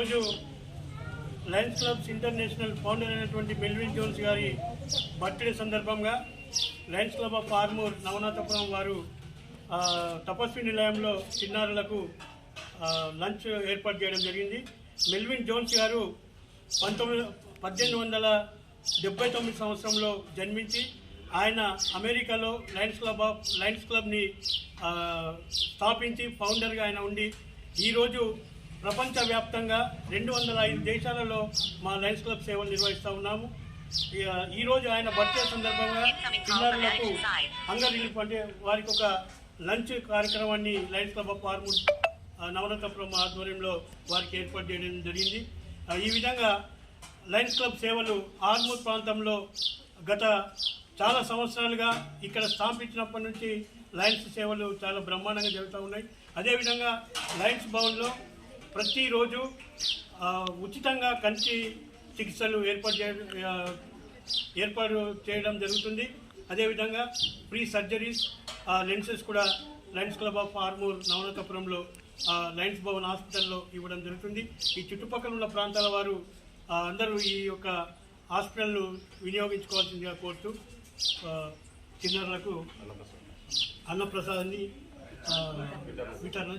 ఈరోజు Lions clubs international founder అయినటువంటి Melvin Jones గారి బర్త్డే సందర్భంగా Lions club of Armoor Navanathapuram వారు తపస్వి నిలయంలో చిన్నారులకు లంచ్ ఏర్పాటు చేయడం జరిగింది. మెల్విన్ జోన్స్ గారు 1879 సంవత్సరంలో జన్మించి ఆయన అమెరికాలో లయన్స్ క్లబ్ని స్థాపించి ఫౌండర్గా ఆయన ఉండి ఈరోజు ప్రపంచవ్యాప్తంగా 205 దేశాలలో మా లయన్స్ క్లబ్ సేవలు నిర్వహిస్తూ ఉన్నాము. ఈరోజు ఆయన బర్త్డే సందర్భంగా చిన్నారులకు హంగర్ రిలీఫ్ అంటే వారికి ఒక లంచ్ కార్యక్రమాన్ని Lions club of Armoor Navanathapuram ఆధ్వర్యంలో వారికి ఏర్పాటు చేయడం జరిగింది. ఈ విధంగా లయన్స్ క్లబ్ సేవలు ఆర్మూర్ ప్రాంతంలో గత చాలా సంవత్సరాలుగా ఇక్కడ స్థాపించినప్పటి నుంచి లయన్స్ సేవలు చాలా బ్రహ్మాండంగా జరుగుతూ ఉన్నాయి. అదేవిధంగా లయన్స్ భవన్లో ప్రతిరోజు ఉచితంగా కంటి చికిత్సలు ఏర్పాటు చేయడం జరుగుతుంది. అదేవిధంగా ఫ్రీ సర్జరీస్ లెన్సెస్ కూడా లయన్స్ క్లబ్ ఆఫ్ ఆర్మూర్ నవనాథపురంలో లయన్స్ భవన్ హాస్పిటల్లో ఇవ్వడం జరుగుతుంది. ఈ చుట్టుపక్కల ఉన్న ప్రాంతాల వారు అందరూ ఈ యొక్క హాస్పిటల్ను వినియోగించుకోవాల్సిందిగా కోరుతూ చిన్నారులకు అన్నప్రసాదాన్ని వితరణ